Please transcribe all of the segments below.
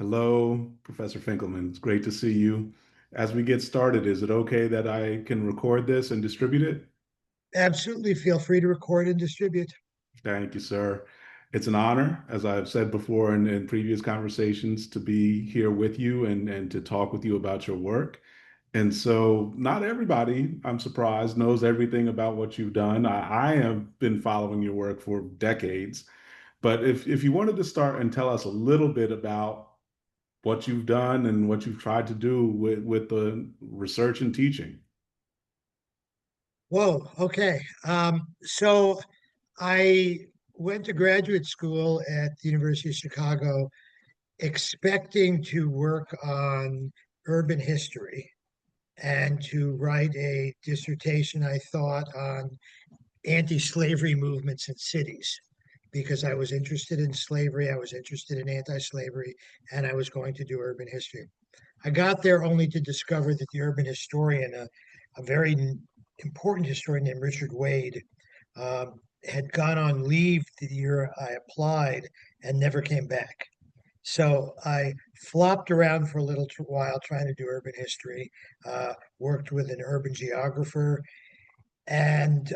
Hello, Professor Finkelman. It's great to see you. As we get started, is it okay that I can record this and distribute it? Absolutely. Feel free to record and distribute. Thank you, sir. It's an honor, as I've said before in previous conversations, to be here with you and to talk with you about your work. And so, not everybody, I'm surprised, knows everything about what you've done. I have been following your work for decades. But if you wanted to start and tell us a little bit about what you've done and what you've tried to do with the research and teaching. Whoa. Okay. So I went to graduate school at the University of Chicago expecting to work on urban history and to write a dissertation, I thought, on anti-slavery movements in cities because I was interested in slavery, I was interested in anti-slavery, and I was going to do urban history. I got there only to discover that the urban historian, a very important historian named Richard Wade, had gone on leave the year I applied and never came back. So I flopped around for a little while trying to do urban history, worked with an urban geographer, and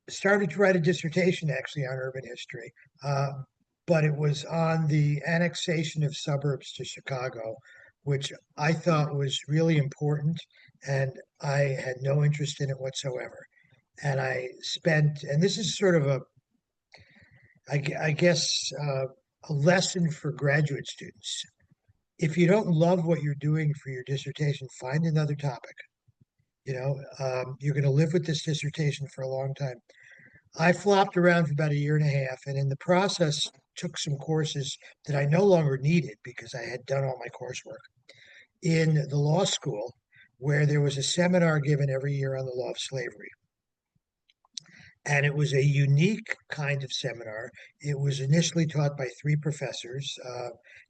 started to write a dissertation actually on urban history. Uh, but it was on the annexation of suburbs to Chicago, which I thought was really important, and I had no interest in it whatsoever. And I spent, and this is sort of I guess, a lesson for graduate students. If you don't love what you're doing for your dissertation, find another topic. You're going to live with this dissertation for a long time. I flopped around for about a year and a half, and in the process, took some courses that I no longer needed because I had done all my coursework in the law school, where there was a seminar given every year on the law of slavery. And it was a unique kind of seminar. It was initially taught by three professors: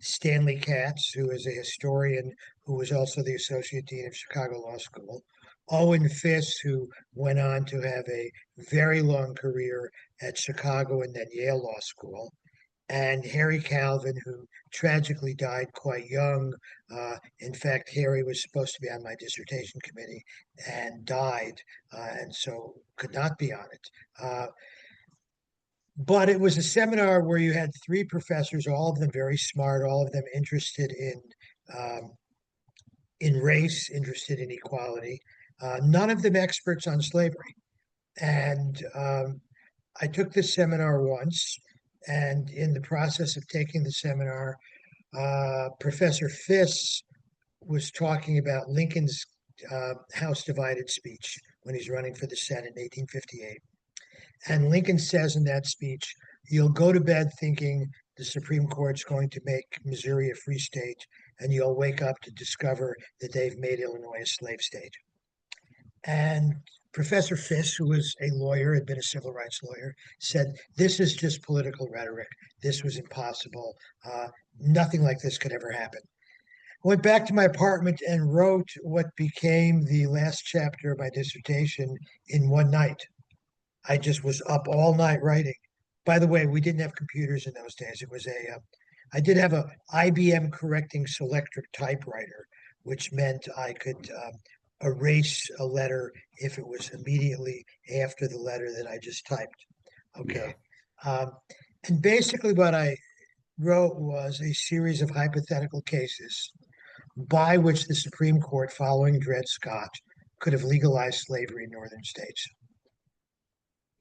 Stanley Katz, who is a historian who was also the Associate Dean of Chicago Law School, Owen Fiss, who went on to have a very long career at Chicago and then Yale Law School, and Harry Calvin, who tragically died quite young. In fact, Harry was supposed to be on my dissertation committee and died, and so could not be on it. But it was a seminar where you had three professors, all of them very smart, all of them interested um, in race, interested in equality, none of them experts on slavery. And I took this seminar once, and in the process of taking the seminar, Professor Fiss was talking about Lincoln's House divided speech when he's running for the Senate in 1858. And Lincoln says in that speech, you'll go to bed thinking the Supreme Court's going to make Missouri a free state, and you'll wake up to discover that they've made Illinois a slave state. And Professor Fiss, who was a lawyer, had been a civil rights lawyer, said, this is just political rhetoric. This was impossible. Nothing like this could ever happen. I went back to my apartment and wrote what became the last chapter of my dissertation in one night. I just was up all night writing. By the way, we didn't have computers in those days. I did have a IBM correcting selectric typewriter, which meant I could erase a letter if it was immediately after the letter that I just typed. Yeah. Okay. Um, and basically, what I wrote was a series of hypothetical cases by which the Supreme Court, following Dred Scott, could have legalized slavery in northern states.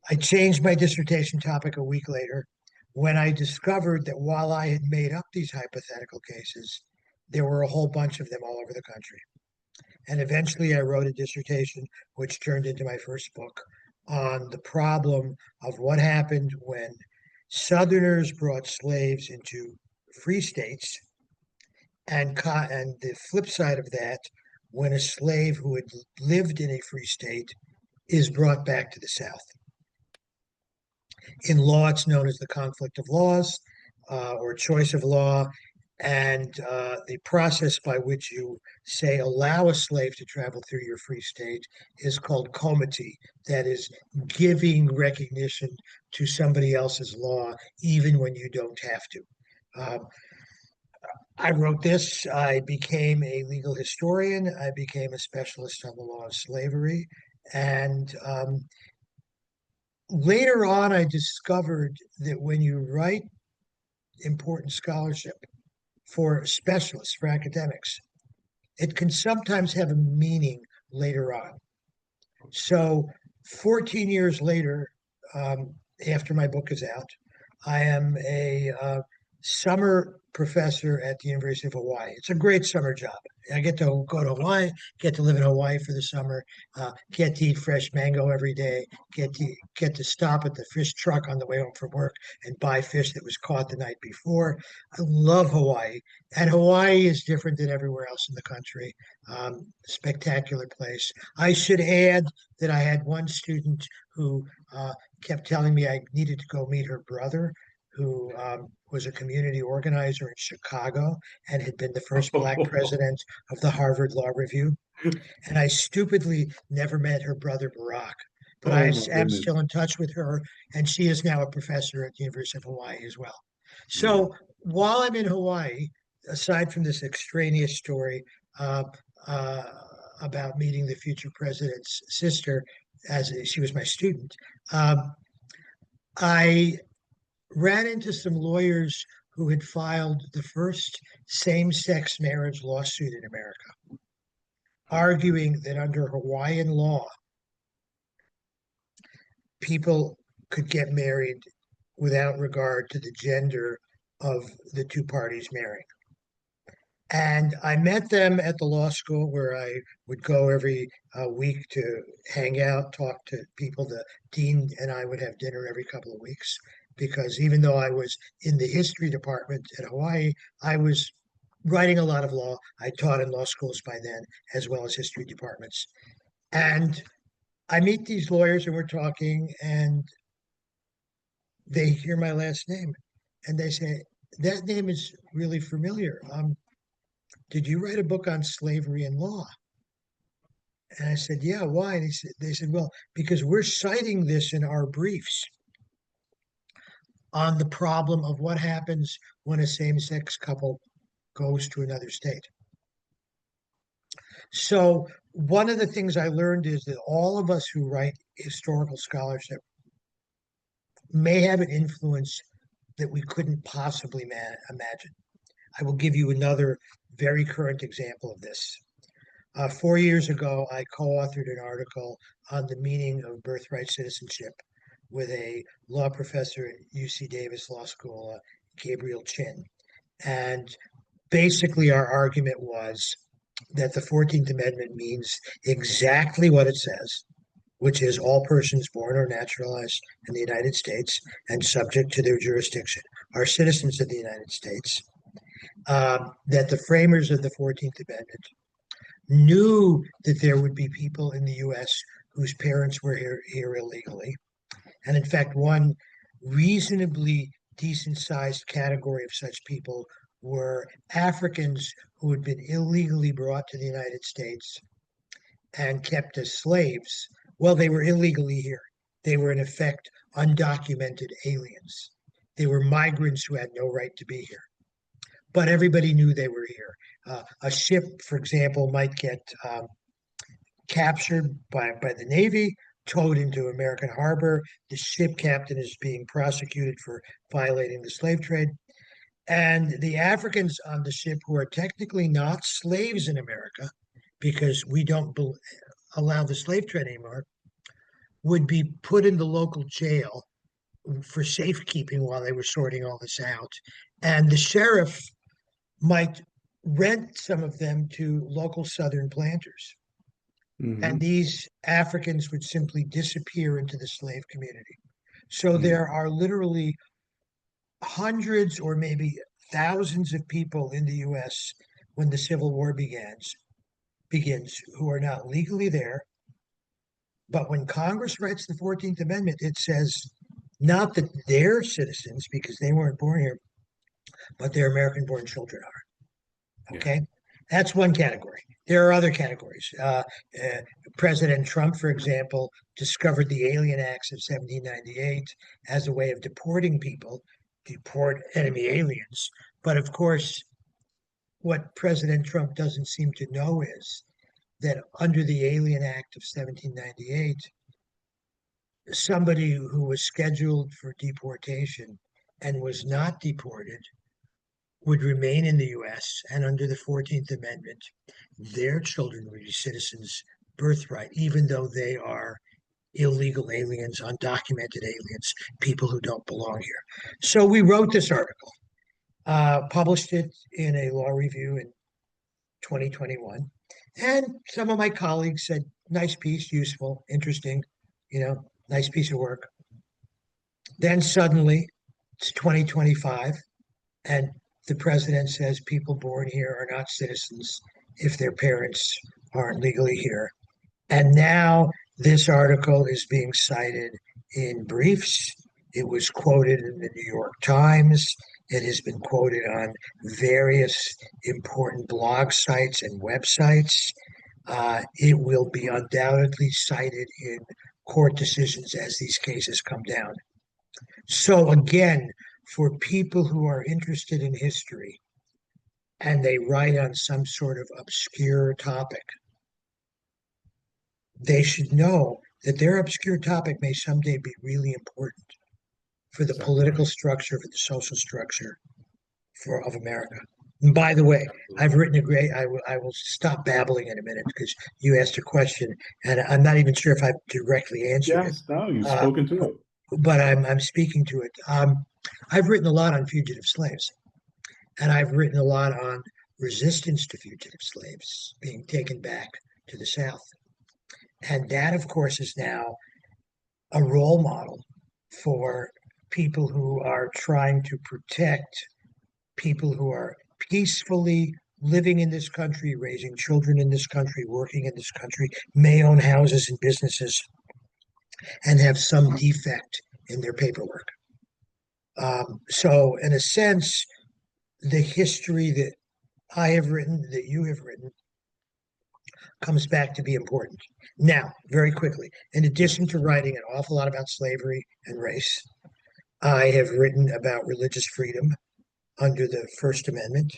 I changed my dissertation topic a week later when I discovered that while I had made up these hypothetical cases, there were a whole bunch of them all over the country. And eventually I wrote a dissertation, which turned into my first book, on the problem of what happened when Southerners brought slaves into free states, and the flip side of that, when a slave who had lived in a free state is brought back to the South. In law, it's known as the conflict of laws or choice of law. And the process by which you say allow a slave to travel through your free state is called comity. That is giving recognition to somebody else's law, even when you don't have to. Um, I wrote this. I became a legal historian. I became a specialist on the law of slavery. And later on, I discovered that when you write important scholarship for specialists, for academics, it can sometimes have a meaning later on. So, 14 years later, after my book is out, I am a summer professor at the University of Hawaii. It's a great summer job. I get to go to Hawaii, get to live in Hawaii for the summer, get to eat fresh mango every day, get to stop at the fish truck on the way home from work and buy fish that was caught the night before. I love Hawaii, and Hawaii is different than everywhere else in the country. Spectacular place. I should add that I had one student who kept telling me I needed to go meet her brother, who was a community organizer in Chicago and had been the first Black president of the Harvard Law Review. And I stupidly never met her brother, Barack. But Oh I my am goodness. still in touch with her, and she is now a professor at the University of Hawaii as well. Yeah. So while I'm in Hawaii, aside from this extraneous story uh, uh, about meeting the future president's sister, as she was my student, um, I ran into some lawyers who had filed the first same sex marriage lawsuit in America, arguing that under Hawaiian law, people could get married without regard to the gender of the two parties marrying. And I met them at the law school where I would go every week to hang out, talk to people. The dean and I would have dinner every couple of weeks because even though I was in the history department at Hawaii, I was writing a lot of law. I taught in law schools by then, as well as history departments. And I meet these lawyers and we're talking, and they hear my last name and they say, that name is really familiar. Did you write a book on slavery and law? And I said, yeah, why? And they said, well, because we're citing this in our briefs on the problem of what happens when a same-sex couple goes to another state. So one of the things I learned is that all of us who write historical scholarship may have an influence that we couldn't possibly imagine. I will give you another very current example of this. 4 years ago, I co-authored an article on the meaning of birthright citizenship with a law professor at UC Davis Law School, Gabriel Chin. And basically, our argument was that the 14th Amendment means exactly what it says, which is all persons born or naturalized in the United States and subject to their jurisdiction are citizens of the United States. That the framers of the 14th Amendment knew that there would be people in the US whose parents were here illegally. And in fact, one reasonably decent sized category of such people were Africans who had been illegally brought to the United States and kept as slaves. Well, they were illegally here. They were, in effect, undocumented aliens. They were migrants who had no right to be here. But everybody knew they were here. A ship, for example, might get captured by the Navy, towed into American harbor. The ship captain is being prosecuted for violating the slave trade. And the Africans on the ship, who are technically not slaves in America, because we don't allow the slave trade anymore, would be put in the local jail for safekeeping while they were sorting all this out. And the sheriff might rent some of them to local Southern planters. And Hmm. these Africans would simply disappear into the slave community. So Hmm. there are literally hundreds or maybe thousands of people in the US when the Civil War begins who are not legally there. But when Congress writes the 14th Amendment, it says not that they're citizens because they weren't born here, but their American born children are. Yeah. Okay. That's one category. There are other categories. Uh, President Trump, for example, discovered the Alien Acts of 1798 as a way of deporting people, deport enemy aliens. But of course, what President Trump doesn't seem to know is that under the Alien Act of 1798, somebody who was scheduled for deportation and was not deported would remain in the US, and under the 14th Amendment, their children would be citizens birthright, even though they are illegal aliens, undocumented aliens, people who don't belong here. So we wrote this article, published it in a law review in 2021. And some of my colleagues said, nice piece, useful, interesting, nice piece of work. Then suddenly it's 2025, and the president says people born here are not citizens if their parents aren't legally here. And now this article is being cited in briefs. It was quoted in the New York Times. It has been quoted on various important blog sites and websites. It will be undoubtedly cited in court decisions as these cases come down. So, again, for people who are interested in history and they write on some sort of obscure topic, they should know that their obscure topic may someday be really important for the Exactly. political structure, for the social structure of America. And by the way, I've Absolutely. written a great. I will stop babbling in a minute because you asked a question, and I'm not even sure if I've directly answered it. Yes, no, you've Uh, spoken to it. but I'm speaking to it. I've written a lot on fugitive slaves, and I've written a lot on resistance to fugitive slaves being taken back to the South. And that, of course, is now a role model for people who are trying to protect people who are peacefully living in this country, raising children in this country, working in this country, may own houses and businesses, and have some defect in their paperwork. So, in a sense, the history that I have written, that you have written, comes back to be important. Now, very quickly, in addition Yes. to writing an awful lot about slavery and race, I have written about religious freedom under the First Amendment.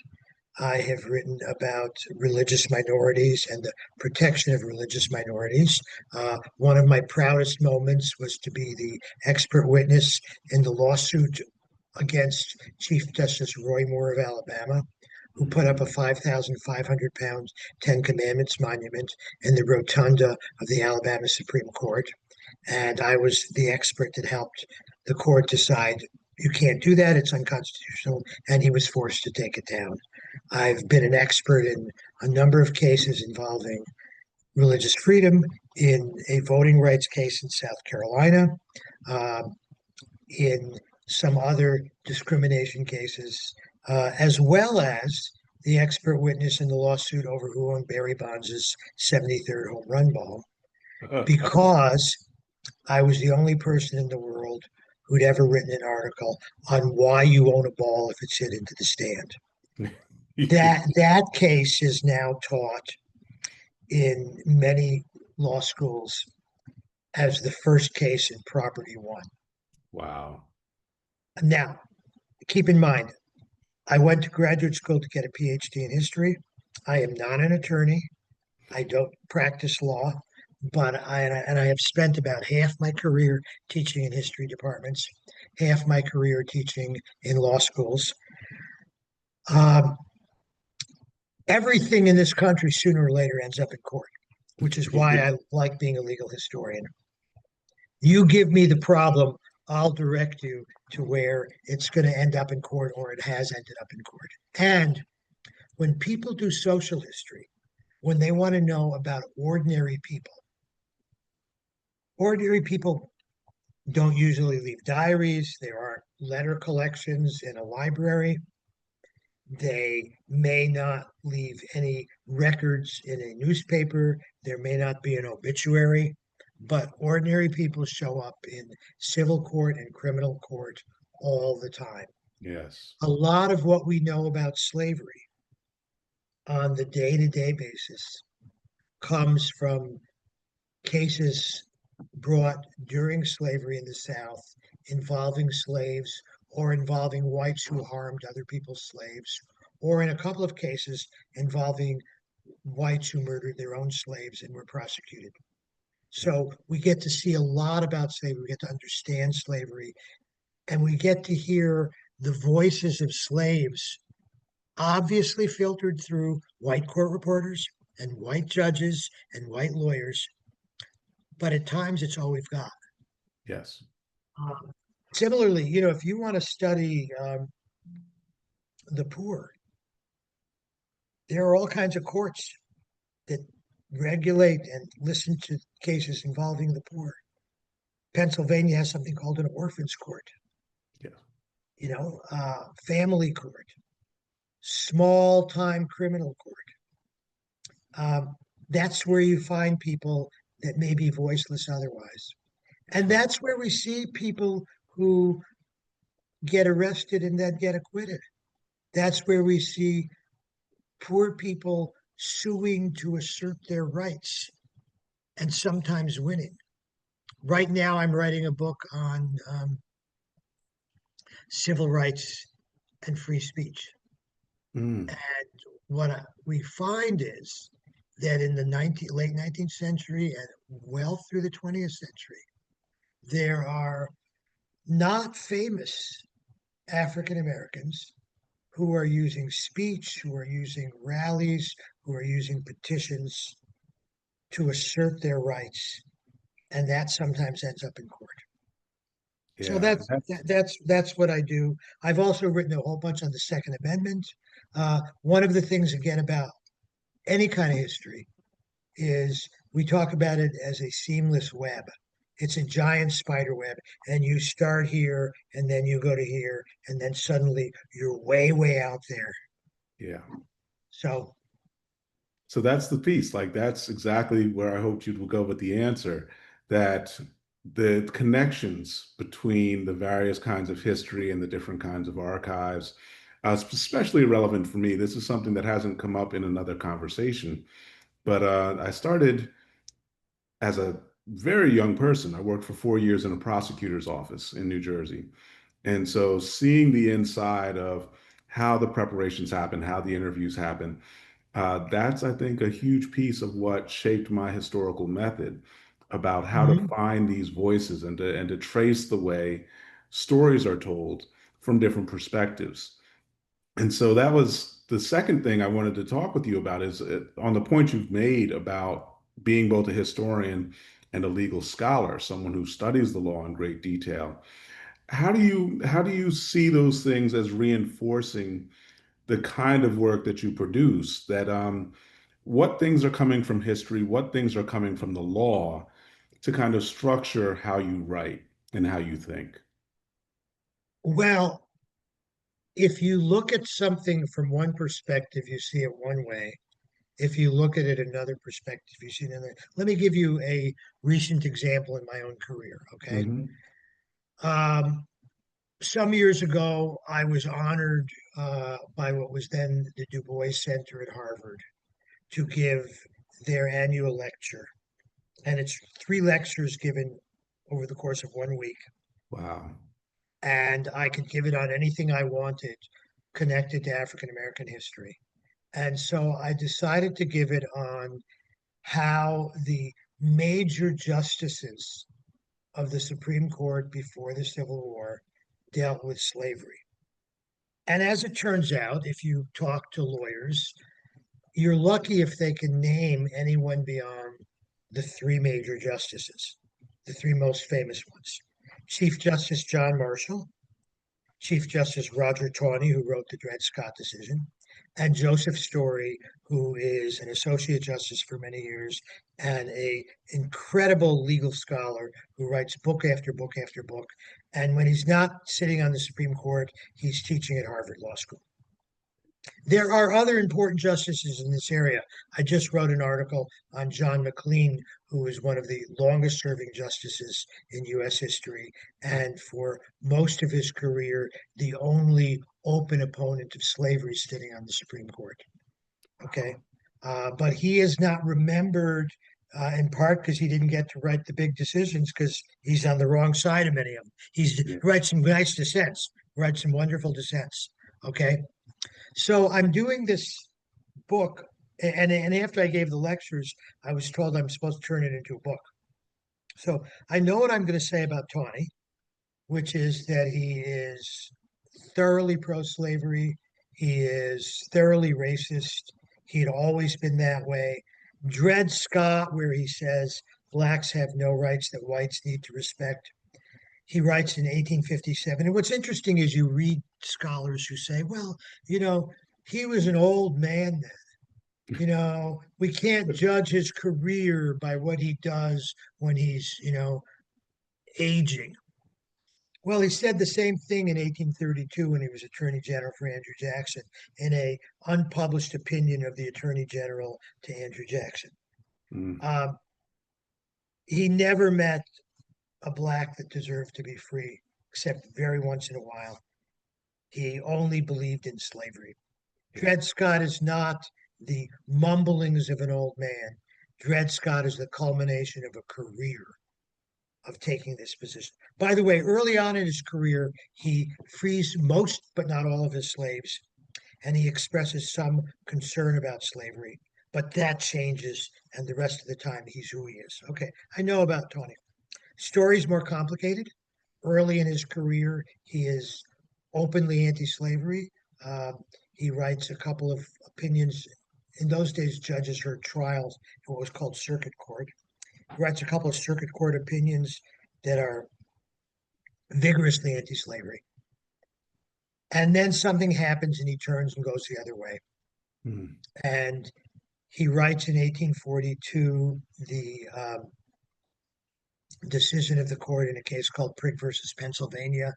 I have written about religious minorities and the protection of religious minorities. One of my proudest moments was to be the expert witness in the lawsuit against Chief Justice Roy Moore of Alabama, who put up a 5,500 pound Ten Commandments monument in the rotunda of the Alabama Supreme Court. And I was the expert that helped the court decide you can't do that, it's unconstitutional, and he was forced to take it down. I've been an expert in a number of cases involving religious freedom, in a voting rights case in South Carolina, um, in some other discrimination cases, as well as the expert witness in the lawsuit over who owned Barry Bonds' 73rd home run ball, because I was the only person in the world who'd ever written an article on why you own a ball if it's hit into the stand. That case is now taught in many law schools as the first case in property one. Wow. Now, keep in mind, I went to graduate school to get a PhD in history. I am not an attorney. I don't practice law, but I have spent about half my career teaching in history departments, half my career teaching in law schools. Um, Everything in this country sooner or later ends up in court, which is why I like being a legal historian. You give me the problem, I'll direct you to where it's going to end up in court or it has ended up in court. And when people do social history, when they want to know about ordinary people don't usually leave diaries. There aren't letter collections in a library. They may not leave any records in a newspaper. There may not be an obituary, but ordinary people show up in civil court and criminal court all the time. Yes. A lot of what we know about slavery on the day to day basis comes from cases brought during slavery in the South involving slaves or involving whites who harmed other people's slaves or in a couple of cases involving whites who murdered their own slaves and were prosecuted. So we get to see a lot about slavery. We get to understand slavery, and we get to hear the voices of slaves, obviously filtered through white court reporters and white judges and white lawyers. But at times, it's all we've got. Yes. Um, Similarly, you know, if you want to study the poor, there are all kinds of courts that regulate and listen to cases involving the poor. Pennsylvania has something called an orphans court, Yes. family court, small time criminal court. Um, that's where you find people that may be voiceless otherwise. And Right. that's where we see people who get arrested and then get acquitted. That's where we see poor people suing to assert their rights and sometimes winning. Right now, I'm writing a book on civil rights and free speech. Mm. And what we find is that in the late 19th century and well through the 20th century, there are not famous African Americans who are using speech, who are using rallies, who are using petitions to assert their rights, and that sometimes ends up in court. So Yeah. That's that's what I do. I've also written a whole bunch on the Second Amendment. One of the things again about any kind of history is we talk about it as a seamless web. It's a giant spider web, and you start here, and then you go to here, and then suddenly you're way, way out there. yeah. So, So that's the piece. Like that's exactly where I hoped you would go with the answer, that the connections between the various kinds of history and the different kinds of archives, especially relevant for me. This is something that hasn't come up in another conversation, but I started as a very young person. I worked for 4 years in a prosecutor's office in New Jersey. And so seeing the inside of how the preparations happen, how the interviews happen, that's, I think, a huge piece of what shaped my historical method about how to mhm. find these voices and to trace the way stories are told from different perspectives. And so that was the second thing I wanted to talk with you about is on the point you've made about being both a historian and a legal scholar, someone who studies the law in great detail. How do you see those things as reinforcing the kind of work that you produce, that what things are coming from history, what things are coming from the law to kind of structure how you write and how you think? Well, if you look at something from one perspective, you see it one way. If you look at it another perspective, you see it another. Let me give you a recent example in my own career. Okay. Hmm. Um, some years ago, I was honored by what was then the Du Bois Center at Harvard to give their annual lecture. And it's three lectures given over the course of 1 week. Wow. And I could give it on anything I wanted connected to African American history. And so I decided to give it on how the major justices of the Supreme Court before the Civil War dealt with slavery. And as it turns out, if you talk to lawyers, you're lucky if they can name anyone beyond the three major justices, the three most famous ones: Chief Justice John Marshall, Chief Justice Roger Taney, who wrote the Dred Scott decision, and Joseph Story, who is an associate justice for many years and a incredible legal scholar who writes book after book after book. And when he's not sitting on the Supreme Court, he's teaching at Harvard Law School. There are other important justices in this area. I just wrote an article on John McLean, who is one of the longest serving justices in US history, and for most of his career, the only open opponent of slavery sitting on the Supreme Court. Okay. But he is not remembered in part because he didn't get to write the big decisions because he's on the wrong side of many of them. He Yeah. writes some nice dissents, writes some wonderful dissents. Okay. So I'm doing this book, and after I gave the lectures, I was told I'm supposed to turn it into a book. So I know what I'm going to say about Tawny, which is that he is thoroughly pro-slavery. He is thoroughly racist. He'd always been that way. Dred Scott, where he says blacks have no rights that whites need to respect. He writes in 1857. And what's interesting is you read scholars who say, well, you know, he was an old man then. We can't judge his career by what he does when he's, aging. Well, he said the same thing in 1832 when he was Attorney General for Andrew Jackson in a unpublished opinion of the Attorney General to Andrew Jackson. Mm, Um, he never met a black that deserved to be free, except very once in a while. He only believed in slavery. yeah. Dred Scott is not the mumblings of an old man. Dred Scott is the culmination of a career of taking this position. By the way, early on in his career, he frees most, but not all of his slaves, and he expresses some concern about slavery. But that changes, and the rest of the time, he's who he is. Okay, I know about Tony. Story's more complicated. Early in his career, he is openly anti-slavery. Um, he writes a couple of opinions. In those days, judges heard trials in what was called circuit court. He writes a couple of circuit court opinions that are vigorously anti-slavery. And then something happens and he turns and goes the other way. Mm, And he writes in 1842 the decision of the court in a case called Prick versus Pennsylvania,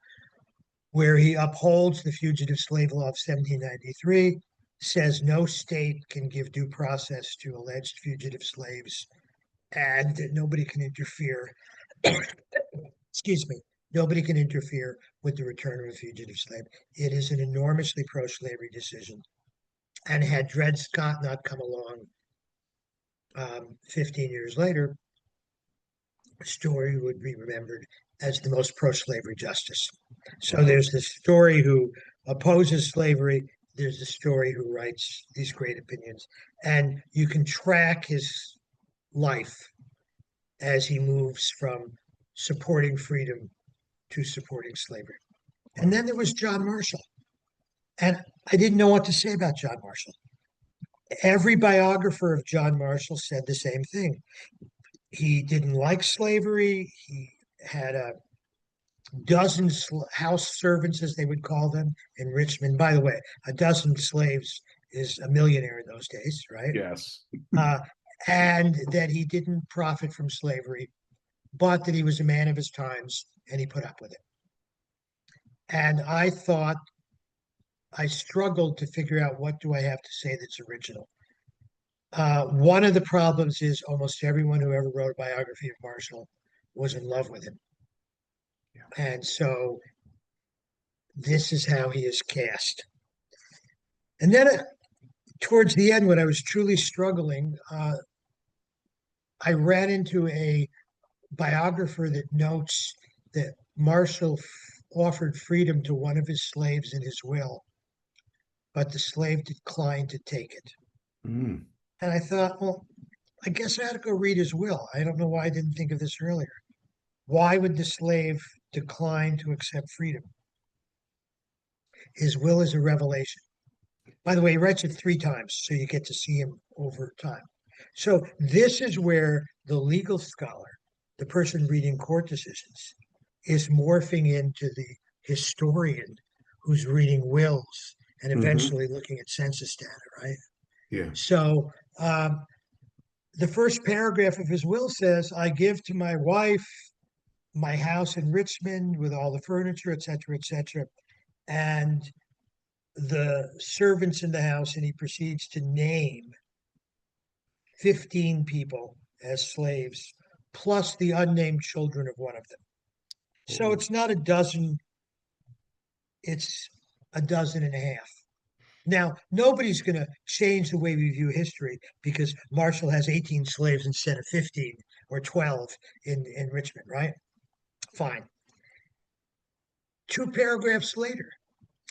where he upholds the Fugitive Slave Law of 1793, says no state can give due process to alleged fugitive slaves, and that nobody can interfere. Excuse me. Nobody can interfere with the return of a fugitive slave. It is an enormously pro-slavery decision. And had Dred Scott not come along 15 years later, Story would be remembered as the most pro-slavery justice. So wow. there's the Story who opposes slavery. There's the Story who writes these great opinions, and you can track his life as he moves from supporting freedom to supporting slavery. And Wow. then there was John Marshall, and I didn't know what to say about John Marshall. Every biographer of John Marshall said the same thing. He didn't like slavery. He had a dozen house servants, as they would call them, in Richmond. By the way, a dozen slaves is a millionaire in those days, right? Yes. Uh, and that he didn't profit from slavery, but that he was a man of his times and he put up with it. And I struggled to figure out what do I have to say that's original. One of the problems is almost everyone who ever wrote a biography of Marshall was in love with him. Yeah. And so this is how he is cast. And then towards the end, when I was truly struggling, I ran into a biographer that notes that Marshall offered freedom to one of his slaves in his will, but the slave declined to take it. Mm, And I thought, well, I guess I had to go read his will. I don't know why I didn't think of this earlier. Why would the slave decline to accept freedom? His will is a revelation. By the way, he writes it 3 times, so you get to see him over time. So this is where the legal scholar, the person reading court decisions, is morphing into the historian who's reading wills and hmm. eventually looking at census data, right? Yeah. So the first paragraph of his will says, I give to my wife my house in Richmond with all the furniture, et cetera, et cetera, and the servants in the house, and he proceeds to name 15 people as slaves, plus the unnamed children of one of them. So Oh. it's not a dozen, it's a dozen and a half. Now, nobody's going to change the way we view history because Marshall has 18 slaves instead of 15 or 12 in Richmond, right? Fine. 2 paragraphs later,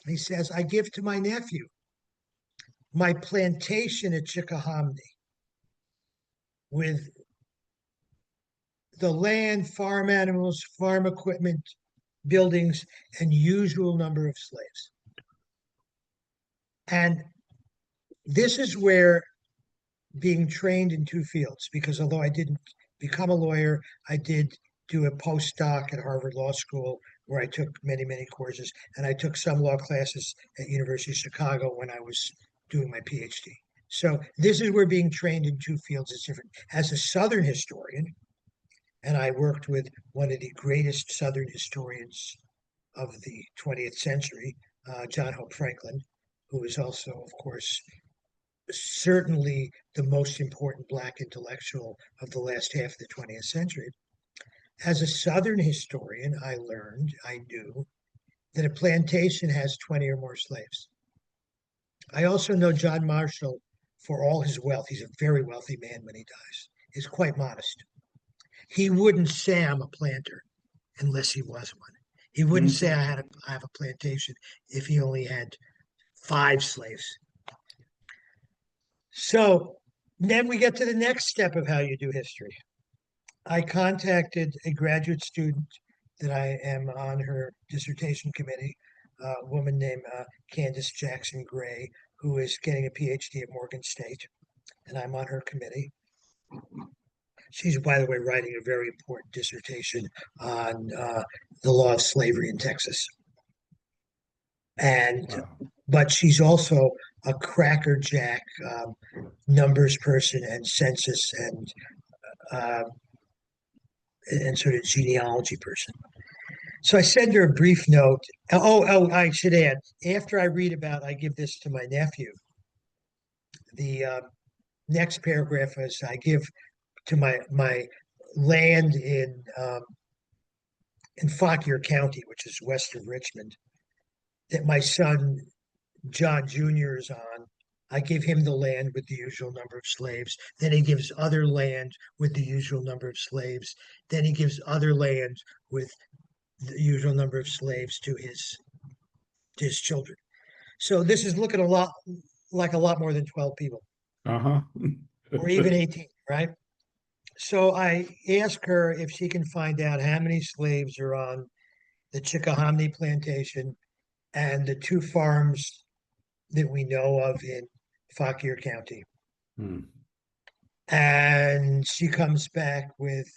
he says, I give to my nephew my plantation at Chickahominy with the land, farm animals, farm equipment, buildings, and usual number of slaves. And this is where being trained in two fields, because although I didn't become a lawyer, I did do a postdoc at Harvard Law School where I took many, many courses, and I took some law classes at University of Chicago when I was doing my PhD. So this is where being trained in two fields is different. As a Southern historian, and I worked with one of the greatest Southern historians of the 20th century, John Hope Franklin, who is also, of course, certainly the most important Black intellectual of the last half of the 20th century. As a Southern historian, I knew that a plantation has 20 or more slaves. I also know John Marshall, for all his wealth, he's a very wealthy man when he dies, is quite modest. He wouldn't say I'm a planter unless he was one. He wouldn't say Mhm. I have a plantation if he only had 5 slaves. So then we get to the next step of how you do history. I contacted a graduate student that I am on her dissertation committee, a woman named Candace Jackson Gray, who is getting a PhD at Morgan State, and I'm on her committee. She's, by the way, writing a very important dissertation on the law of slavery in Texas. And Wow. but she's also a crackerjack numbers person and census uh, and sort of genealogy person. So I send her a brief note. I should add, after I read about, I give this to my nephew. The next paragraph is I give to my land in Fauquier County, which is west of Richmond, that my son John Jr. is on. I give him the land with the usual number of slaves. Then he gives other land with the usual number of slaves. Then he gives other land with the usual number of slaves to his children. So this is looking a lot like a lot more than 12 people, Uh-huh. or even 18, right? So I ask her if she can find out how many slaves are on the Chickahominy plantation and the 2 farms that we know of in Fauquier County. Hmm. And she comes back with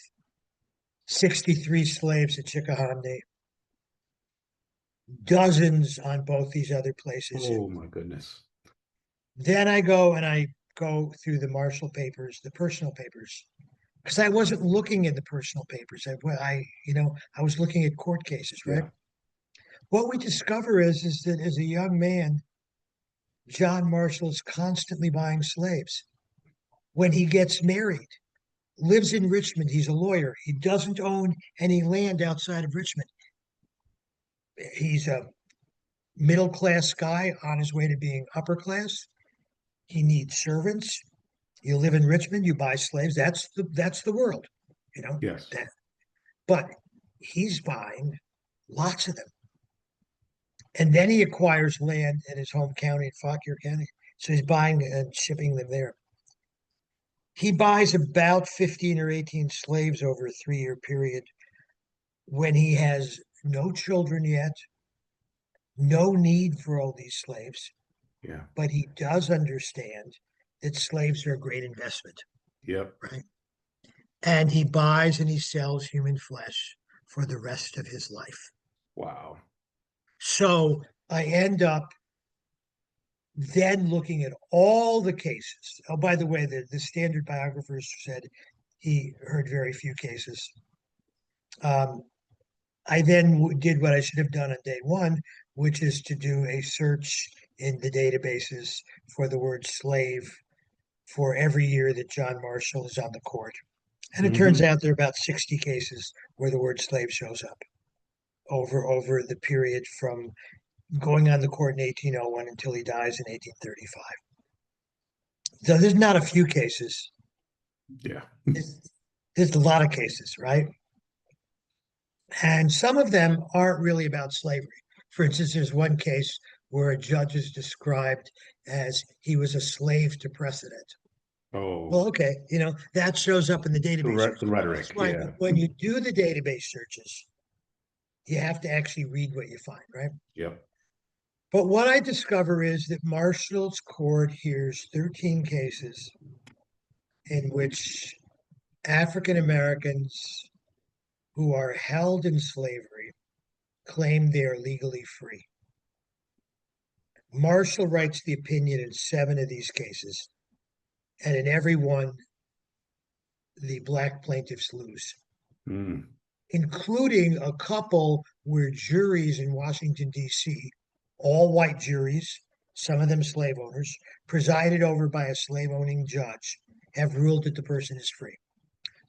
63 slaves at Chickahominy, dozens on both these other places. Oh my goodness. Then I go through the Marshall papers, the personal papers, because I wasn't looking at the personal papers. I was looking at court cases, right? Yeah. What we discover is that as a young man, John Marshall is constantly buying slaves. When he gets married, lives in Richmond, he's a lawyer. He doesn't own any land outside of Richmond. He's a middle class guy on his way to being upper class. He needs servants. You live in Richmond, you buy slaves. That's the world, you know. Yes. That, but he's buying lots of them, and then he acquires land in his home county, in Fauquier County. So he's buying and shipping them there. He buys about 15 or 18 slaves over a 3-year period when he has no children yet, no need for all these slaves, Yeah. but he does understand that slaves are a great investment, Yep. right? And he buys and he sells human flesh for the rest of his life. Wow. So I end up then looking at all the cases. Oh, by the way, the standard biographers said he heard very few cases. Um, I then did what I should have done on day one, which is to do a search in the databases for the word slave for every year that John Marshall is on the court. And it turns Hmm. out there are about 60 cases where the word slave shows up over the period from going on the court in 1801 until he dies in 1835. So there's not a few cases. Yeah. There's, there's a lot of cases, right? And some of them aren't really about slavery. For instance, there's one case where a judge is described as he was a slave to precedent. Oh, Well, okay, that shows up in the database the search. That's rhetoric. why Yeah. when you do the database searches, you have to actually read what you find, right? Yep. But what I discover is that Marshall's court hears 13 cases in which African Americans who are held in slavery claim they are legally free. Marshall writes the opinion in 7 of these cases, and in every one, the black plaintiffs lose, Mm. including a couple where juries in Washington, D.C., all white juries, some of them slave owners, presided over by a slave owning judge, have ruled that the person is free.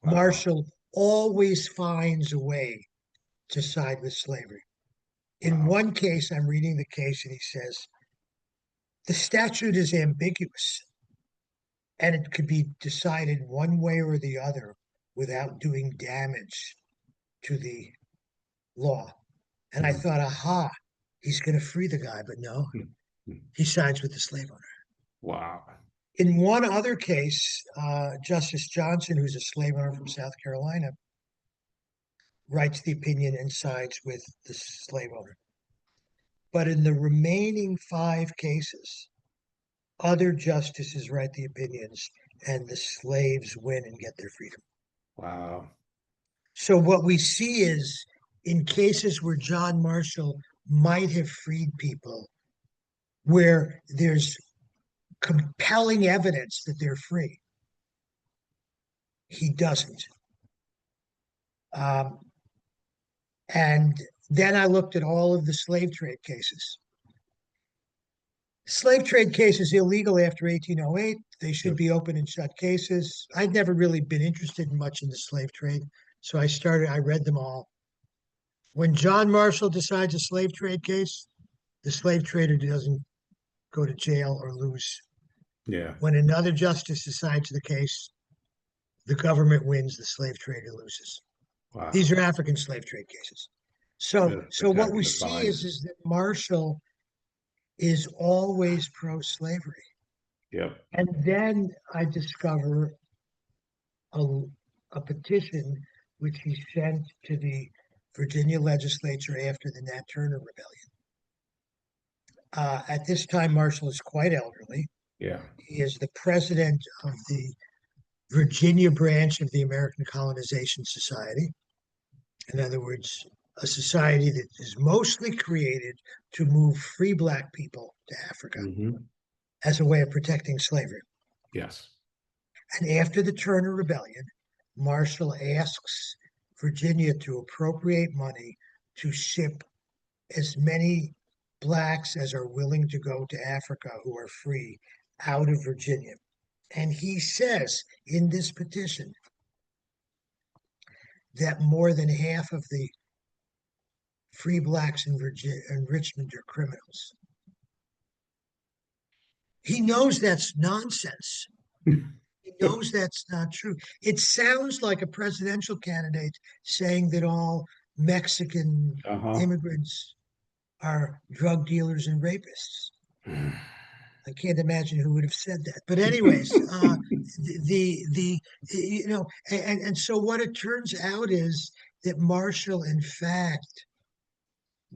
Wow. Marshall always finds a way to side with slavery. In Wow. one case, I'm reading the case, and he says, the statute is ambiguous and it could be decided one way or the other without doing damage to the law. And I Mm. thought, aha, he's going to free the guy, but no, Mm. Mm. he sides with the slave owner. Wow. In one other case, Justice Johnson, who's a slave owner from South Carolina, writes the opinion and sides with the slave owner. But in the remaining 5 cases, other justices write the opinions and the slaves win and get their freedom. Wow. So what we see is in cases where John Marshall might have freed people, where there's compelling evidence that they're free, he doesn't. Um, and then I looked at all of the slave trade cases. Slave trade cases illegal after 1808. They should Yep. be open and shut cases. I'd never really been interested much in the slave trade, so I read them all. When John Marshall decides a slave trade case, the slave trader doesn't go to jail or lose. Yeah. When another justice decides the case, the government wins, the slave trader loses. Wow. These are African slave trade cases. So, That's so what we spectacular see is, findings. is that Marshall is always pro-slavery. Yep. And then I discover a, a petition which he sent to the Virginia legislature after the Nat Turner Rebellion. At this time, Marshall is quite elderly. Yeah. He is the president of the Virginia branch of the American Colonization Society. In other words, a society that is mostly created to move free black people to Africa Hmm. as a way of protecting slavery. Yes. And after the Turner Rebellion, Marshall asks Virginia to appropriate money to ship as many blacks as are willing to go to Africa who are free out of Virginia. And he says in this petition that more than half of the free blacks in Virginia and Richmond are criminals. He knows that's nonsense. He knows that's not true. It sounds like a presidential candidate saying that all Mexican Uh-huh. immigrants are drug dealers and rapists. I can't imagine who would have said that. But anyways, the and so what it turns out is that Marshall, in fact,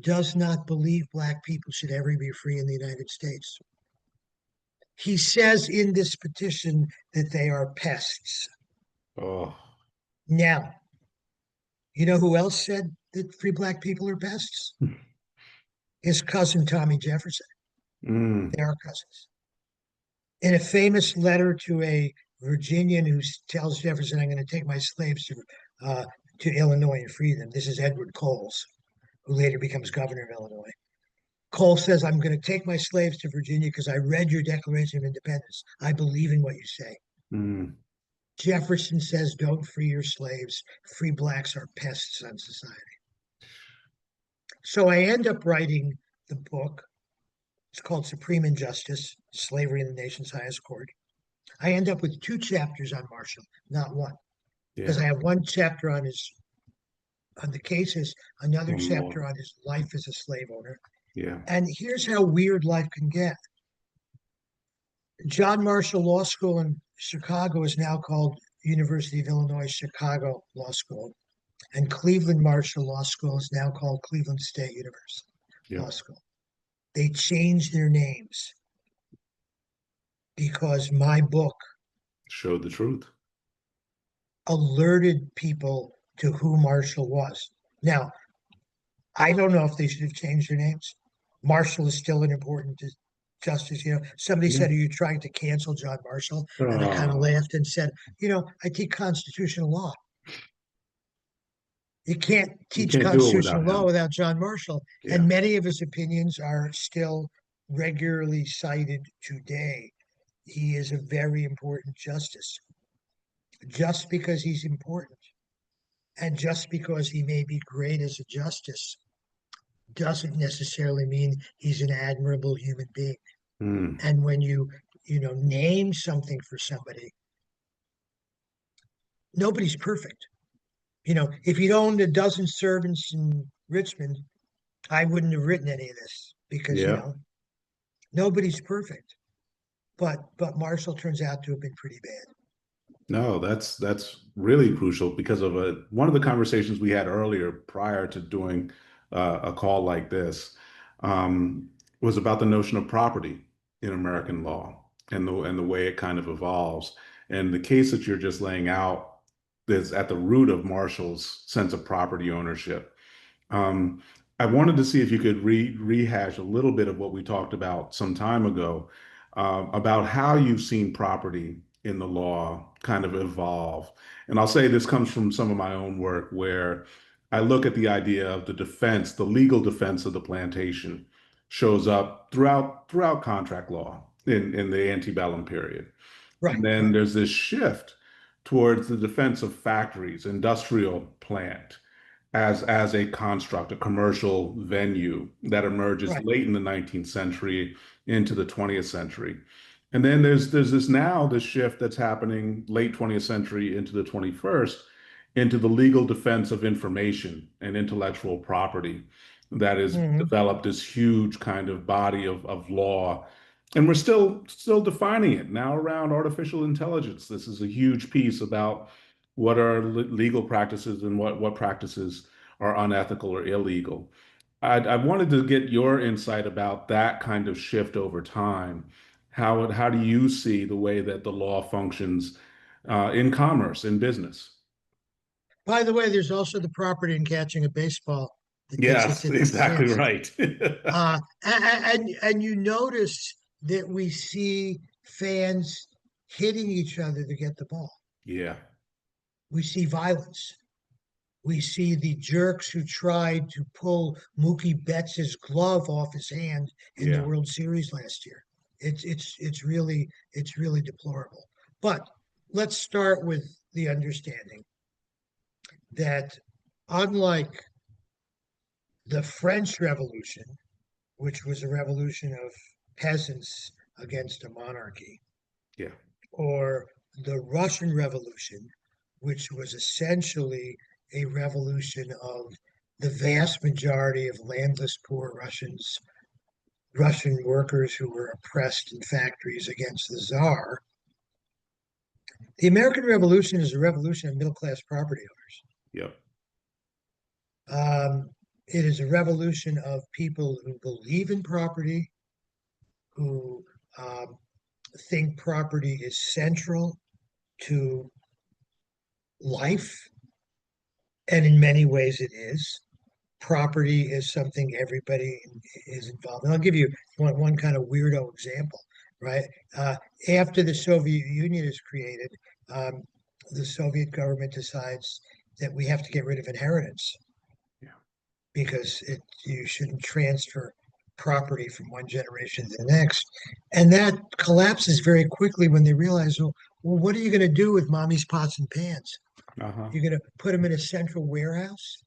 does not believe black people should ever be free in the United States. He says in this petition that they are pests. Oh. Now, you know who else said that free black people are pests? His cousin Tommy Jefferson. Mm. They are cousins. In a famous letter to a Virginian who tells Jefferson, "I'm going to take my slaves to Illinois and free them." This is Edward Coles, who later becomes governor of Illinois. Cole says, "I'm going to take my slaves to Virginia because I read your Declaration of Independence. I believe in what you say." Mm. Jefferson says, "Don't free your slaves. Free blacks are pests on society." So I end up writing the book. It's called Supreme Injustice, Slavery in the Nation's Highest Court. I end up with 2 chapters on Marshall, not one, because Yeah. I have one chapter on the cases, another One more. chapter on his life as a slave owner, Yeah. And here's how weird life can get. John Marshall Law School in Chicago is now called University of Illinois Chicago Law School, and Cleveland Marshall Law School is now called Cleveland State University Law Yep. School. They changed their names because my book Showed the truth. alerted people to who Marshall was. Now, I don't know if they should have changed their names. Marshall is still an important justice. Somebody Yeah. said, "Are you trying to cancel John Marshall?" And I kind of Oh, laughed and said, "I teach constitutional law. You can't you teach can't do it constitutional without law him. without John Marshall." Yeah. And many of his opinions are still regularly cited today. He is a very important justice. Just because he's important and just because he may be great as a justice doesn't necessarily mean he's an admirable human being. Mm. And when you name something for somebody, nobody's perfect. If you'd owned a dozen servants in Richmond, I wouldn't have written any of this because Yeah. nobody's perfect. But Marshall turns out to have been pretty bad. No, that's really crucial because of one of the conversations we had earlier prior to doing a call like this um, was about the notion of property in American law and the way it kind of evolves. And the case that you're just laying out is at the root of Marshall's sense of property ownership. Um, I wanted to see if you could rehash a little bit of what we talked about some time ago, about how you've seen property in the law kind of evolve. And I'll say this comes from some of my own work where I look at the idea of the defense, the legal defense of the plantation shows up throughout contract law in the antebellum period. And Right, then right, there's this shift towards the defense of factories, industrial plant as a construct, a commercial venue that emerges right. late in the 19th century into the 20th century. And then there's this shift that's happening late 20th century into the 21st into the legal defense of information and intellectual property that has Hmm. developed this huge kind of body of law. And we're still defining it now around artificial intelligence. This is a huge piece about what are legal practices and what practices are unethical or illegal. I wanted to get your insight about that kind of shift over time. How do you see the way that the law functions in commerce, in business? By the way, there's also the property in catching a baseball that gets it Yes, to the exactly stands. right. And you notice that we see fans hitting each other to get the ball. Yeah, We see violence. We see the jerks who tried to pull Mookie Betts' glove off his hand in the yeah, World Series last year. It's really deplorable. But let's start with the understanding that unlike the French Revolution, which was a revolution of peasants against a monarchy, yeah, or the Russian Revolution, which was essentially a revolution of the vast majority of landless poor Russian workers who were oppressed in factories against the Czar. The American Revolution is a revolution of middle class property yep, owners. It is a revolution of people who believe in property, who um, think property is central to life, and in many ways it is. Property is something everybody is involved in. I'll give you one kind of weirdo example, right? Uh, After the Soviet Union is created, um, the Soviet government decides that we have to get rid of inheritance yeah, because you shouldn't transfer property from one generation to the next. And that collapses very quickly when they realize, well, what are you going to do with mommy's pots and pans? uh-huh. You're going to put them in a central warehouse?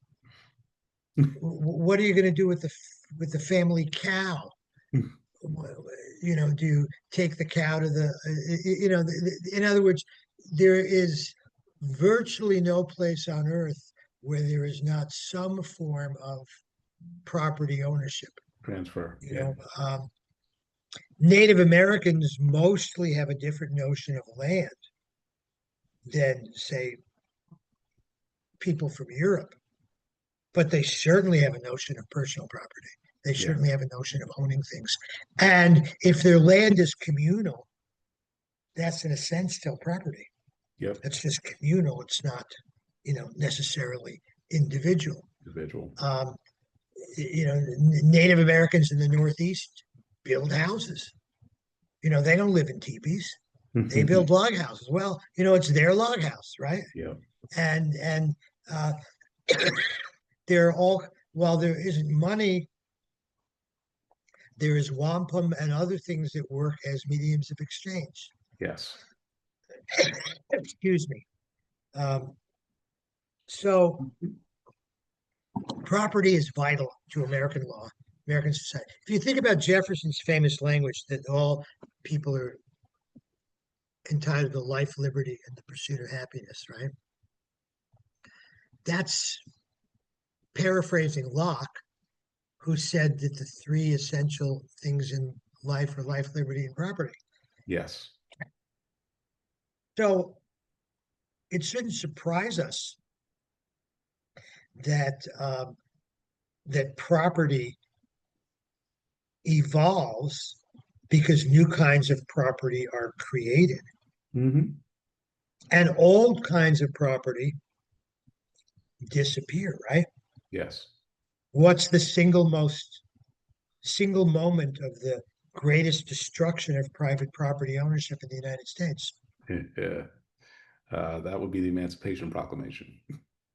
What are you going to do with the family cow? Do you take the cow to in other words, there is virtually no place on earth where there is not some form of property ownership. Transfer. You Yeah. know, Native Americans mostly have a different notion of land than, say, people from Europe, but they certainly have a notion of personal property. They Yeah. certainly have a notion of owning things. And if their land is communal, that's in a sense still property. Yep. It's just communal. It's not, necessarily individual. Individual. Um, Native Americans in the Northeast build houses. They don't live in teepees. They build log houses. Well, it's their log house, right? Yeah. And uh, they're all while there isn't money, there is wampum and other things that work as mediums of exchange. Yes. Excuse me. Um, so property is vital to American law, American society. If you think about Jefferson's famous language that all people are entitled to life, liberty, and the pursuit of happiness, right? That's paraphrasing Locke, who said that the three essential things in life are life, liberty, and property. Yes. So it shouldn't surprise us that that property evolves because new kinds of property are created, Hmm. and old kinds of property disappear. Right? Yes. What's the single moment of the greatest destruction of private property ownership in the United States? Yeah. That would be the Emancipation Proclamation.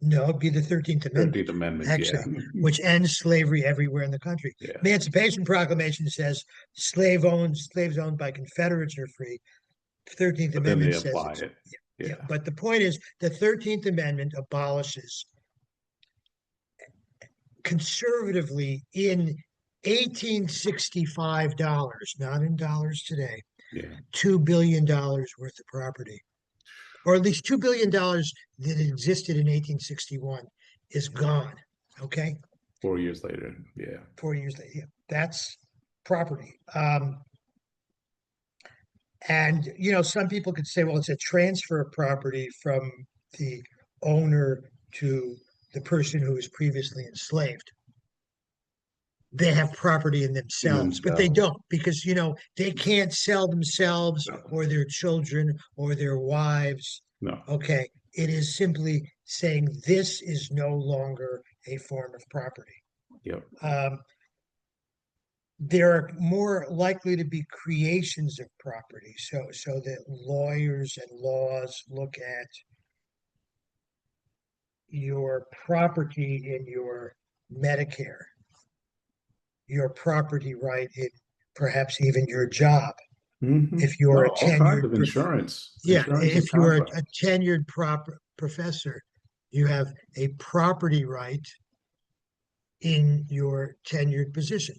No, it'd be the 13th Amendment, 13th Amendment. Yeah. actually, which ends slavery everywhere in the country. Yeah. Emancipation Proclamation says slaves owned by Confederates are free. 13th But then they Amendment says apply it's, it. yeah. Yeah. But the point is, the 13th Amendment abolishes conservatively in $1865, not in dollars today, Yeah. $2 billion worth of property, or at least $2 billion that existed in 1861 is gone. Okay, 4 years later. Yeah. 4 years later, yeah, that's property. And some people could say, well, it's a transfer of property from the owner to the person who was previously enslaved. They have property in In themselves, but they themselves. don't, because they can't sell themselves No. or their children or their wives. No. Okay, it is simply saying this is no longer a form of property. Yep. There are more likely to be creations of property, so that lawyers and laws look at your property in your Medicare, your property right in perhaps even your job. If No, you're a all kinds tenured of insurance, yeah, insurance and if you're a contracts. tenured professor, you have a property right in your tenured position.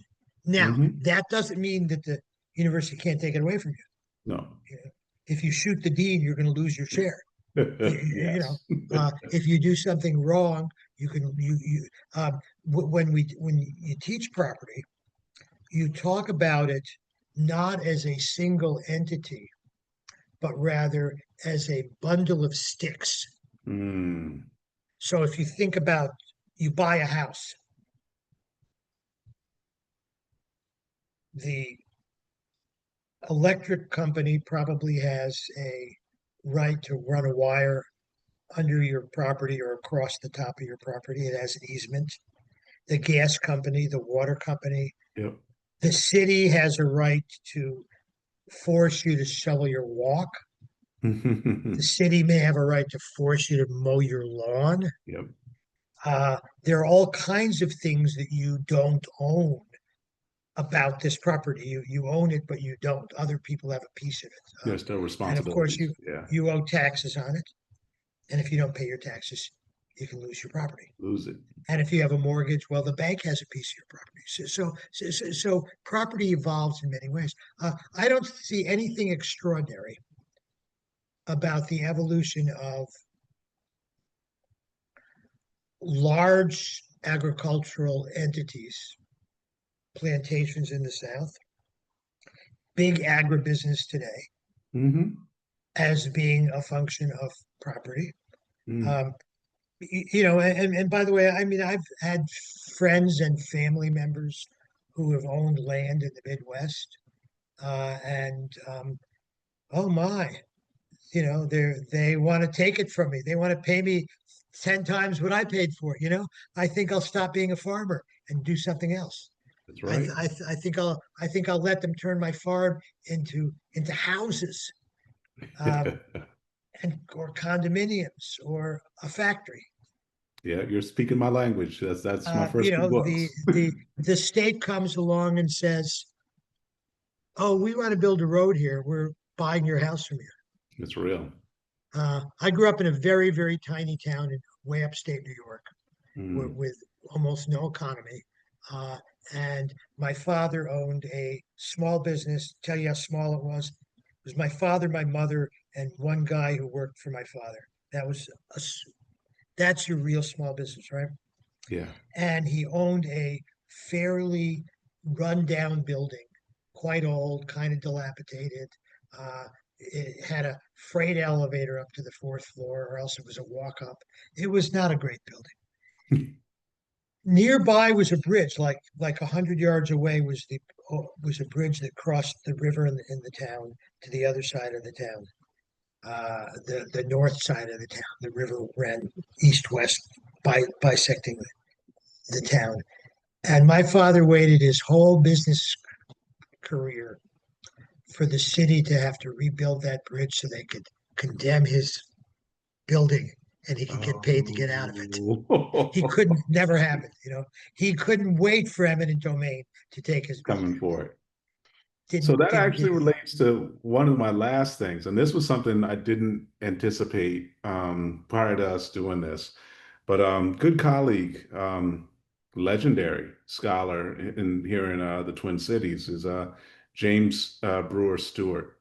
Now, Hmm. that doesn't mean that the university can't take it away from you. No. You know, if you shoot the dean, you're going to lose your chair. Yes. If you do something wrong, you can when you teach property, you talk about it not as a single entity, but rather as a bundle of sticks. Mm. So if you think about, you buy a house, the electric company probably has a right to run a wire under your property or across the top of your property. It has an easement. The gas company, the water company, Yep. the city has a right to force you to shovel your walk. The city may have a right to force you to mow your lawn. Yep. There are all kinds of things that you don't own about this property. You own it, but you don't. Other people have a piece of it. There's still And of course, responsibilities. Yeah. you owe taxes on it. And if you don't pay your taxes, you can lose your property. Lose it. And if you have a mortgage, well, the bank has a piece of your property. So property evolves in many ways. I don't see anything extraordinary about the evolution of large agricultural entities plantations in the South, big agribusiness today Hmm. as being a function of property. Mm. Um, and by the way, I mean, I've had friends and family members who have owned land in the Midwest, and oh my, they want to take it from me. They want to pay me 10 times what I paid for it. I think I'll stop being a farmer and do something else. That's I, right. th- I, th- I think I'll let them turn my farm into houses, um, and or condominiums or a factory. Yeah, you're speaking my language. That's my You first two know, the books. the the state comes along and says, "Oh, we want to build a road here. We're buying your house from you." It's real. I grew up in a very, very tiny town in way upstate New York, Mm. with almost no economy. Uh, and my father owned a small business. Tell you how small it was. It was my father, my mother, and one guy who worked for my father. That was that's your real small business, right? Yeah. And he owned a fairly rundown building, quite old, kind of dilapidated. It had a freight elevator up to the fourth floor, or else it was a walk up. It was not a great building. Nearby was a bridge, like 100 yards away was a bridge that crossed the river in the town to the other side of the town, the north side of the town. The river ran east west, bisecting the town. And my father waited his whole business career for the city to have to rebuild that bridge so they could condemn his building and he could get paid to get out of it. He Oh, couldn't never happen. He couldn't wait for eminent domain to take his building. coming for it. So Didn't that didn't actually did relates to one of my last things, and this was something I didn't anticipate prior to us doing this. But good colleague, legendary scholar here in the Twin Cities is James Brewer Stewart.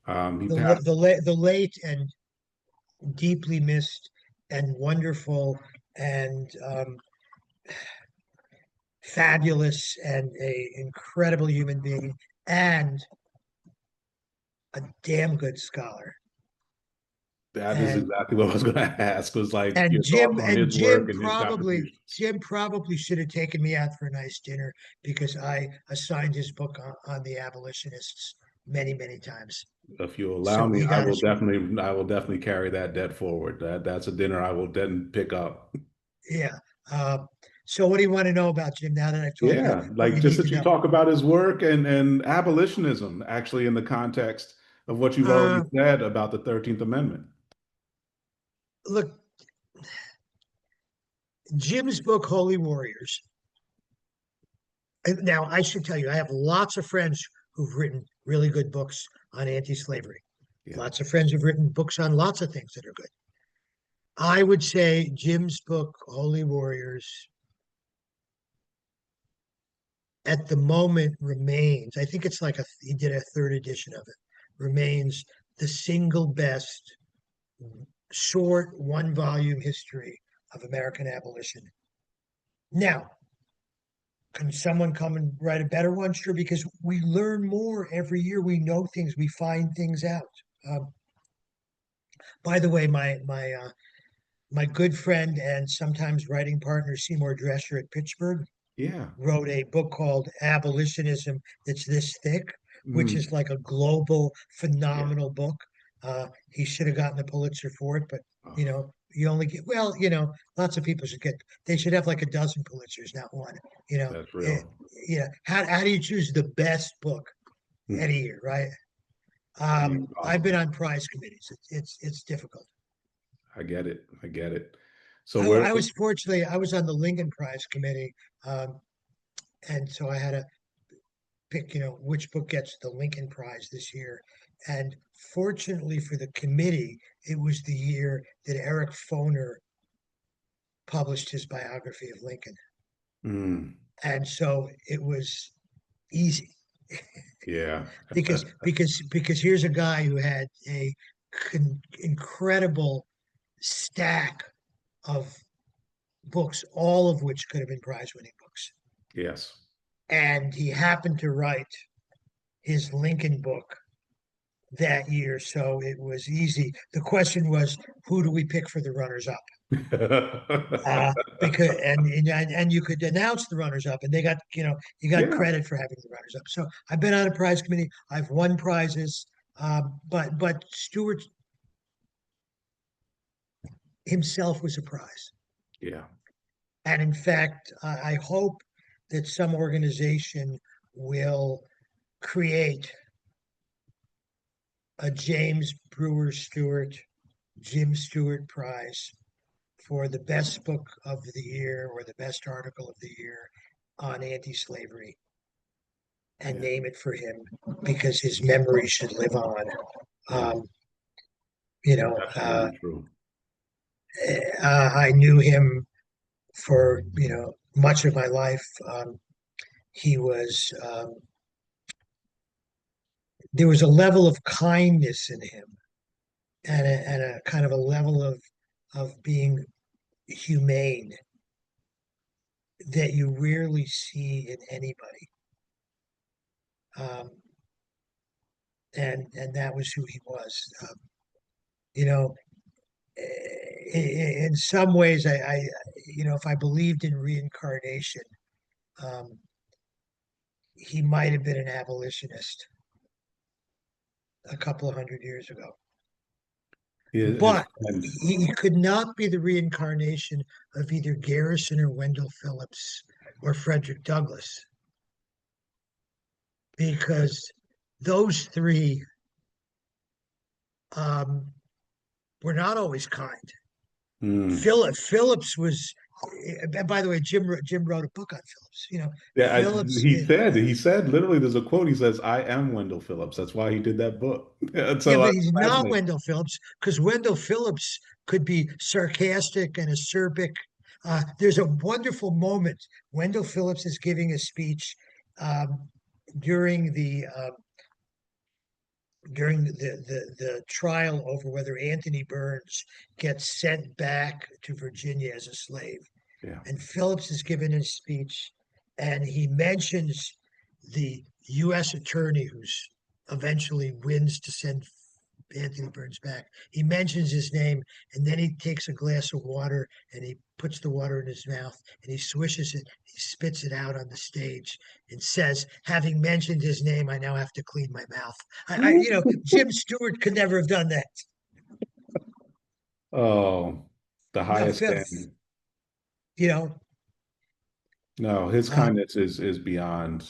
He passed. the late and deeply missed and wonderful and fabulous and a incredible human being and a damn good scholar. That is And exactly what I was going to ask. Was like and your thoughts on his work and his contributions. Jim probably should have taken me out for a nice dinner because I assigned his book on the abolitionists many, many times. If you allow So me, he got his I will definitely carry that debt forward. That's a dinner I will then pick up. yeah. So what do you want to know about Jim now that I've told you Yeah, what like you just need to that you know? talk about his work and abolitionism, actually, in the context of what you've already Uh, said about the 13th Amendment. Look, Jim's book, Holy Warriors. And now I should tell you, I have lots of friends who've written really good books on anti-slavery. Yeah. Lots of friends who've written books on lots of things that are good. I would say Jim's book, Holy Warriors, at the moment remains, I think it's like he did a third edition of it, remains the single best short one volume history of American abolition. Now, can someone come and write a better one? Sure, because we learn more every year. We know things, we find things out. By the way, my good friend and sometimes writing partner Seymour Drescher at Pittsburgh Yeah. wrote a book called Abolitionism that's this thick, which Mm. is like a global, Yeah. phenomenal book. He should have gotten a Pulitzer for it, but Oh, you only get, well, lots of people should get, they should have like a dozen Pulitzers, not one. You know, that's it, real. how do you choose the best book Mm. any year, right? I've been Impossible. on prize committees. It's difficult. I get it. I get it. So where? I was on the Lincoln Prize committee, um, and so I had to pick, which book gets the Lincoln Prize this year. And fortunately for the committee, it was the year that Eric Foner published his biography of Lincoln. Mm, And so it was easy yeah. because here's a guy who had a incredible stack of books, all of which could have been prize winning books. Yes. and he happened to write his Lincoln book that year, so it was easy. The question was, who do we pick for the runners up? Because and you could announce the runners up, and they got you got Yeah, credit for having the runners up. So I've been on a prize committee. I've won prizes, but Stewart himself was a prize, yeah, and in fact, I hope that some organization will create a James Brewer Stewart, Jim Stewart Prize for the best book of the year or the best article of the year on anti-slavery, and yeah. name it for him because his memory should live on. Yeah, Um, you know, absolutely true. I knew him for much of my life. He was There was a level of kindness in him, and a kind of a level of being humane that you rarely see in anybody. Um, and that was who he was. You know, in some ways, if I believed in reincarnation, um, he might have been an abolitionist a couple of hundred years ago, His but friend. he could not be the reincarnation of either Garrison or Wendell Phillips or Frederick Douglass, because those three um, were not always kind. Hmm. Phillips was, and by the way, Jim wrote a book on Phillips. Yeah, Phillips. he said literally, there's a quote. He says, "I am Wendell Phillips." That's why he did that book. And Yeah, so but that's he's not fascinating. Wendell Phillips because Wendell Phillips could be sarcastic and acerbic. There's a wonderful moment. Wendell Phillips is giving a speech um, during the trial over whether Anthony Burns gets sent back to Virginia as a slave. Yeah. And Phillips is giving his speech, and he mentions the U.S. attorney who's eventually wins to send Anthony Burns back. He mentions his name, and then he takes a glass of water and he puts the water in his mouth and he swishes it. He spits it out on the stage and says, "Having mentioned his name, I now have to clean my mouth." Jim Stewart could never have done that. Oh, the No, highest fifth, standing. you know, No, his uh, kindness is beyond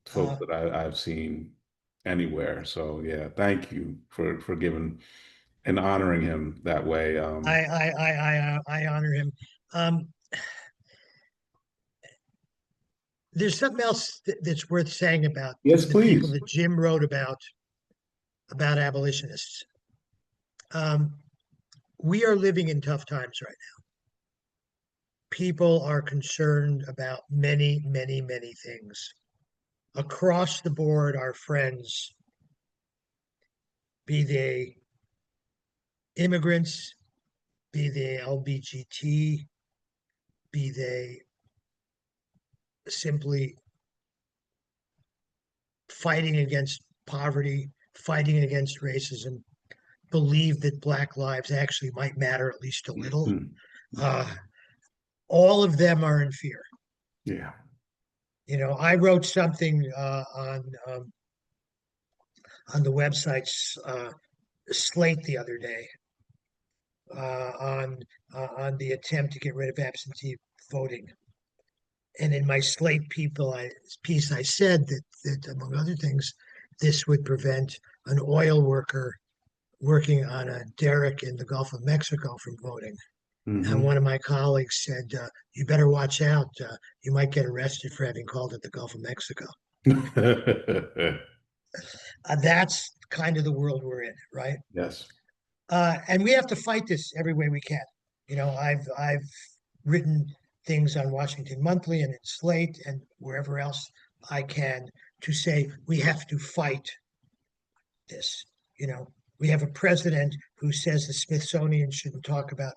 folks uh, that I've seen anywhere. So yeah, thank you for giving and honoring him that way. I honor him. Um, there's something else that's worth saying about Yes, the people please. that Jim wrote about abolitionists. Um, we are living in tough times right now. People are concerned about many, many, many things. Across the board, our friends, be they immigrants, be they LBGT, be they simply fighting against poverty, fighting against racism, believe that Black lives actually might matter at least a little. Hmm. Uh, all of them are in fear. Yeah. I wrote something on the website Slate the other day uh, on on the attempt to get rid of absentee voting. And in my piece, I said that among other things, this would prevent an oil worker working on a derrick in the Gulf of Mexico from voting. And Hmm. one of my colleagues said, "You better watch out. You might get arrested for having called it the Gulf of Mexico." That's kind of the world we're in, right? Yes. And we have to fight this every way we can. I've written things on Washington Monthly and in Slate and wherever else I can to say we have to fight this. You know, we have a president who says the Smithsonian shouldn't talk about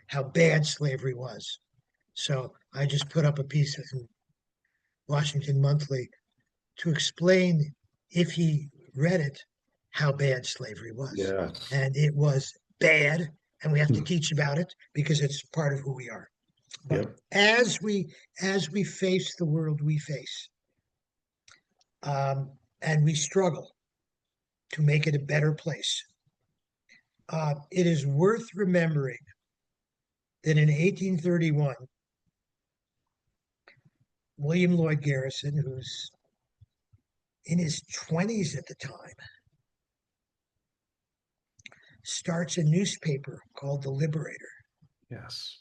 how bad slavery was. So I just put up a piece Washington Monthly to explain, if he read it, how bad slavery was. Yes. And it was bad, and we have to teach about it because it's part of who we are. But Yep. as we face the world we face, and we struggle to make it a better place, it is worth remembering that in 1831, William Lloyd Garrison, who's in his 20s at the time, starts a newspaper called The Liberator. Yes.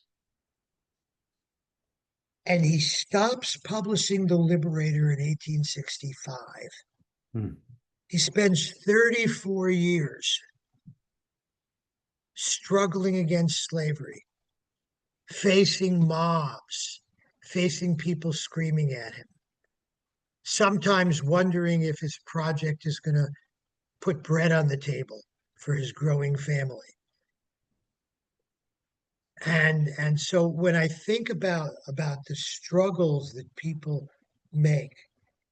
And he stops publishing The Liberator in 1865. Hmm. He spends 34 years struggling against slavery, facing mobs, facing people screaming at him, sometimes wondering if his project is going to put bread on the table for his growing family. And so when I think about the struggles that people make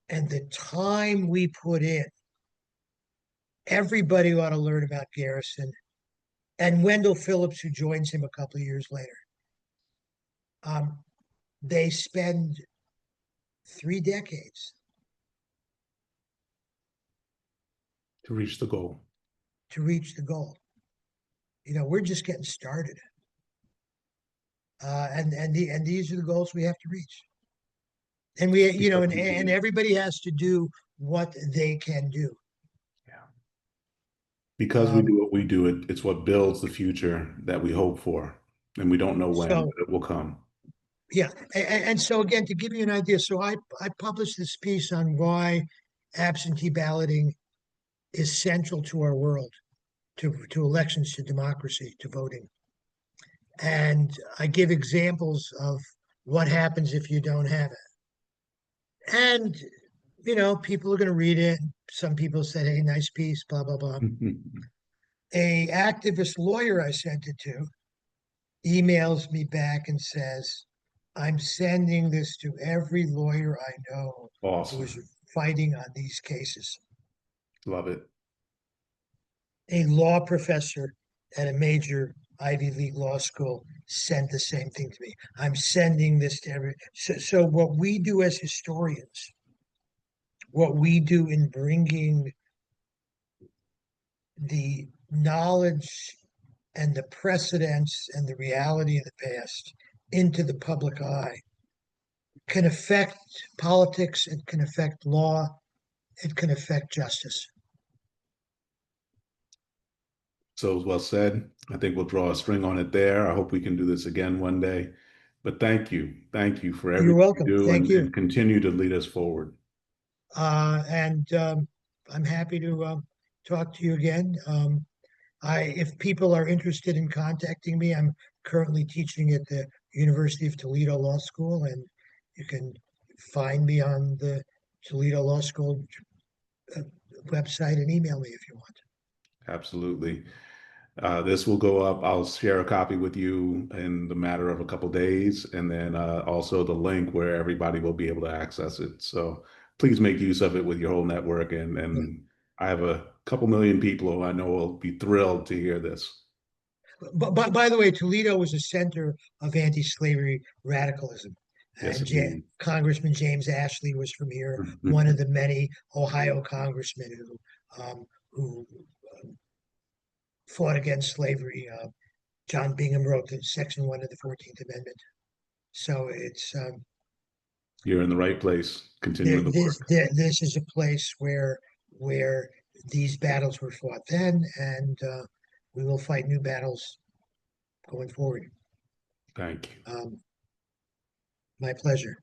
and the time we put in, everybody ought to learn about Garrison and Wendell Phillips, who joins him a couple of years later. Um, they spend 3 decades To reach the goal. to reach the goal. We're just getting started, and these are the goals we have to reach. And we, Because and everybody has to do what they can do. yeah. Because we Um, do what we do, it's what builds the future that we hope for. And we don't know when, so but it will come. yeah, and so again, to give you an idea, so I published this piece on why absentee balloting is central to our world, to elections, to democracy, to voting. And I give examples of what happens if you don't have it. And, people are going to read it. Some people said, hey, nice piece, blah, blah, blah. A activist lawyer I sent it to emails me back and says, I'm sending this to every lawyer I know who is Awesome. fighting on these cases. Love it. A law professor at a major Ivy League law school sent the same thing to me. I'm sending this to every. So what we do as historians, what we do in bringing the knowledge and the precedents and the reality of the past into the public eye can affect politics, it can affect law, it can affect justice. So well said. I think we'll draw a string on it there. I hope we can do this again one day. But thank you. Thank you for You're everything you welcome. do Thank you. and continue to lead us forward. And I'm happy to talk to you again. If people are interested in contacting me, I'm currently teaching at the University of Toledo Law School, and you can find me on the Toledo Law School uh, website and email me if you want. Absolutely. This will go up. I'll share a copy with you in the matter of a couple days, and then also the link where everybody will be able to access it. So please make use of it with your whole network. Yeah. And I have a couple million people who I know will be thrilled to hear this. But by the way, Toledo was a center of anti-slavery radicalism. Yes, And indeed. Congressman James Ashley was from here, one of the many Ohio congressmen who fought against slavery. John Bingham wrote the Section 1 of the 14th Amendment. So it's You're in the right place, continuing the work. this is a place where these battles were fought then, and we will fight new battles going forward. Thank you. My pleasure.